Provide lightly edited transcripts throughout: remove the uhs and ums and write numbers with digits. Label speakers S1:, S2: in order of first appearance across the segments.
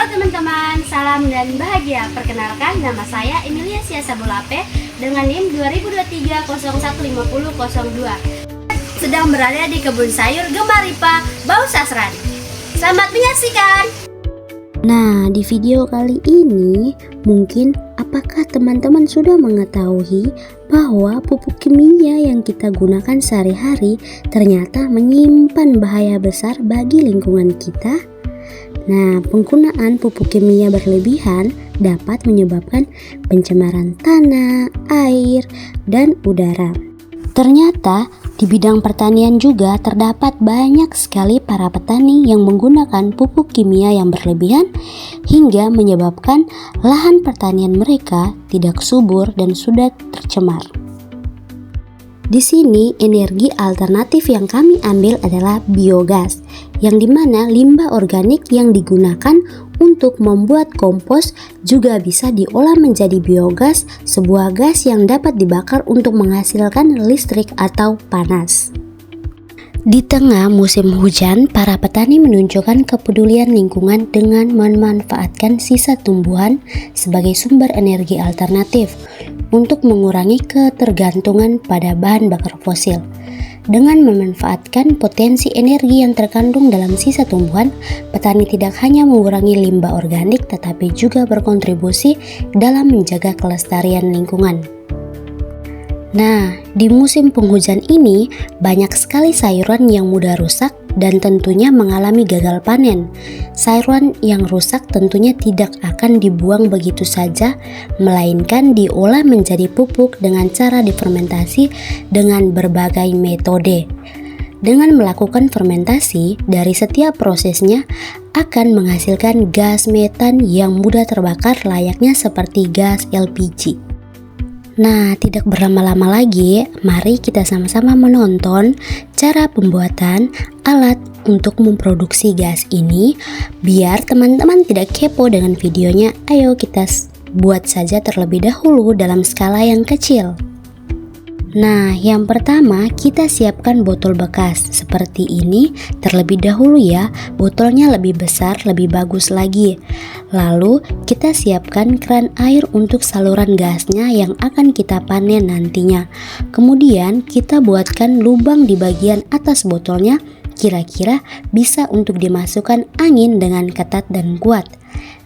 S1: teman-teman, salam dan bahagia. Perkenalkan, nama saya Emilia Siasa Bolape dengan NIM 2023015002. Sedang berada di kebun sayur Gemaripa, Bau Sasran. Selamat menyaksikan.
S2: Nah, di video kali ini mungkin apakah teman-teman sudah mengetahui bahwa pupuk kimia yang kita gunakan sehari-hari ternyata menyimpan bahaya besar bagi lingkungan kita? Nah, penggunaan pupuk kimia berlebihan dapat menyebabkan pencemaran tanah, air, dan udara. Ternyata di bidang pertanian juga terdapat banyak sekali para petani yang menggunakan pupuk kimia yang berlebihan hingga menyebabkan lahan pertanian mereka tidak subur dan sudah tercemar. Di sini energi alternatif yang kami ambil adalah biogas, yang dimana limbah organik yang digunakan untuk membuat kompos juga bisa diolah menjadi biogas, sebuah gas yang dapat dibakar untuk menghasilkan listrik atau panas. Di tengah musim hujan, para petani menunjukkan kepedulian lingkungan dengan memanfaatkan sisa tumbuhan sebagai sumber energi alternatif untuk mengurangi ketergantungan pada bahan bakar fosil. Dengan memanfaatkan potensi energi yang terkandung dalam sisa tumbuhan, petani tidak hanya mengurangi limbah organik tetapi juga berkontribusi dalam menjaga kelestarian lingkungan. Nah, di musim penghujan ini banyak sekali sayuran yang mudah rusak dan tentunya mengalami gagal panen. Sayuran yang rusak tentunya tidak akan dibuang begitu saja, melainkan diolah menjadi pupuk dengan cara difermentasi dengan berbagai metode. Dengan melakukan fermentasi, dari setiap prosesnya akan menghasilkan gas metan yang mudah terbakar layaknya seperti gas LPG. Nah, tidak berlama-lama lagi, mari kita sama-sama menonton cara pembuatan alat untuk memproduksi gas ini. Biar teman-teman tidak kepo dengan videonya, ayo kita buat saja terlebih dahulu dalam skala yang kecil. Nah, yang pertama kita siapkan botol bekas seperti ini terlebih dahulu ya. Botolnya lebih besar, lebih bagus lagi. Lalu kita siapkan keran air untuk saluran gasnya yang akan kita panen nantinya. Kemudian kita buatkan lubang di bagian atas botolnya, kira-kira bisa untuk dimasukkan angin dengan ketat dan kuat.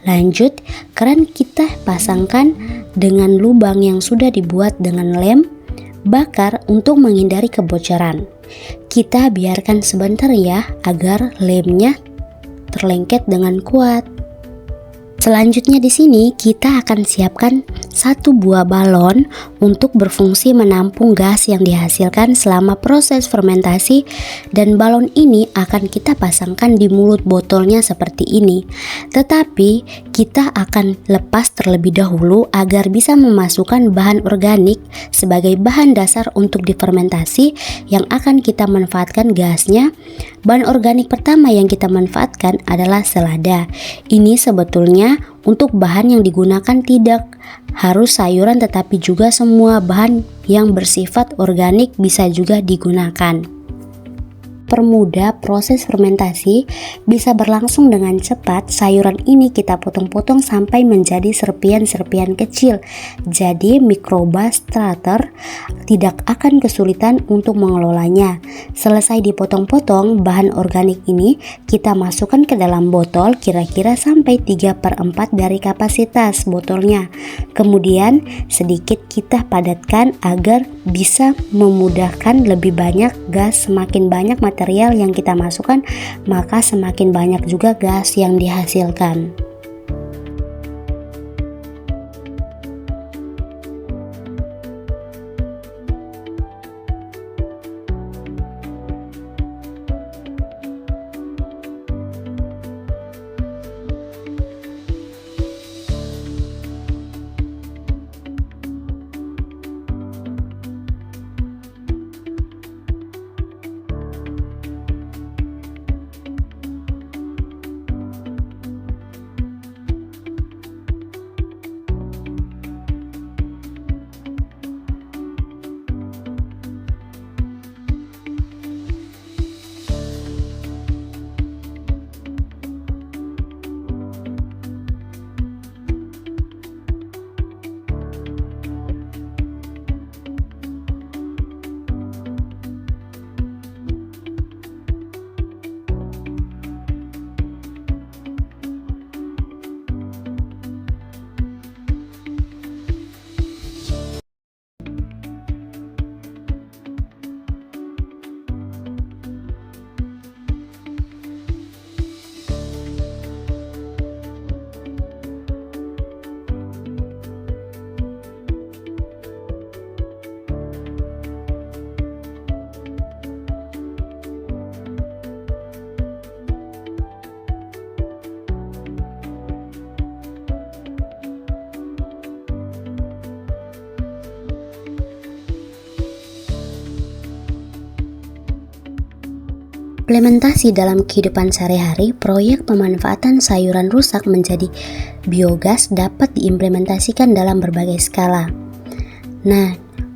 S2: Lanjut, keran kita pasangkan dengan lubang yang sudah dibuat dengan lem bakar untuk menghindari kebocoran. Kita biarkan sebentar ya agar lemnya terlengket dengan kuat. Selanjutnya di sini kita akan siapkan satu buah balon untuk berfungsi menampung gas yang dihasilkan selama proses fermentasi, dan balon ini akan kita pasangkan di mulut botolnya seperti ini. Tetapi kita akan lepas terlebih dahulu agar bisa memasukkan bahan organik sebagai bahan dasar untuk difermentasi yang akan kita manfaatkan gasnya. Bahan organik pertama yang kita manfaatkan adalah selada. Ini sebetulnya untuk bahan yang digunakan tidak harus sayuran tetapi juga semua bahan yang bersifat organik bisa juga digunakan. Permudah proses fermentasi bisa berlangsung dengan cepat. Sayuran ini kita potong-potong sampai menjadi serpian-serpian kecil. Jadi mikroba starter tidak akan kesulitan untuk mengelolanya. Selesai dipotong-potong, bahan organik ini kita masukkan ke dalam botol kira-kira sampai 3/4 dari kapasitas botolnya. Kemudian sedikit kita padatkan agar bisa memudahkan lebih banyak gas. Semakin banyak material yang kita masukkan, maka semakin banyak juga gas yang dihasilkan. implementasi dalam kehidupan sehari-hari, proyek pemanfaatan sayuran rusak menjadi biogas dapat diimplementasikan dalam berbagai skala. Nah,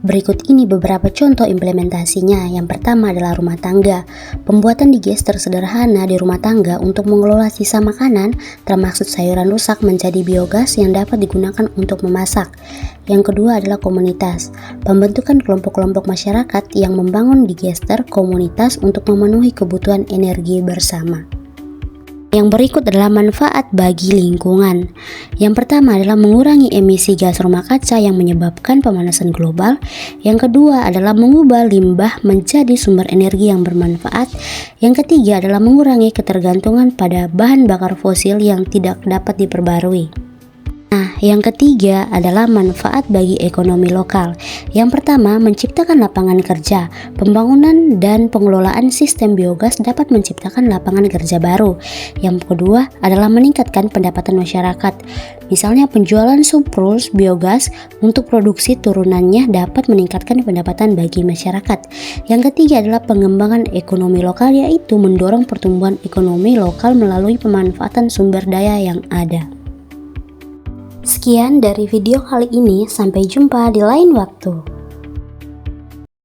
S2: berikut ini beberapa contoh implementasinya. Yang pertama adalah rumah tangga. Pembuatan digester sederhana di rumah tangga untuk mengelola sisa makanan, termasuk sayuran rusak, menjadi biogas yang dapat digunakan untuk memasak. Yang kedua adalah komunitas. Pembentukan kelompok-kelompok masyarakat yang membangun digester komunitas untuk memenuhi kebutuhan energi bersama. Yang berikut adalah manfaat bagi lingkungan. Yang pertama adalah mengurangi emisi gas rumah kaca yang menyebabkan pemanasan global. Yang kedua adalah mengubah limbah menjadi sumber energi yang bermanfaat. Yang ketiga adalah mengurangi ketergantungan pada bahan bakar fosil yang tidak dapat diperbarui. Nah, yang ketiga adalah manfaat bagi ekonomi lokal. Yang pertama, menciptakan lapangan kerja. Pembangunan dan pengelolaan sistem biogas dapat menciptakan lapangan kerja baru. Yang kedua adalah meningkatkan pendapatan masyarakat. Misalnya penjualan surplus biogas untuk produksi turunannya dapat meningkatkan pendapatan bagi masyarakat. Yang ketiga adalah pengembangan ekonomi lokal, yaitu mendorong pertumbuhan ekonomi lokal melalui pemanfaatan sumber daya yang ada. Sekian dari video kali ini, sampai jumpa di lain waktu.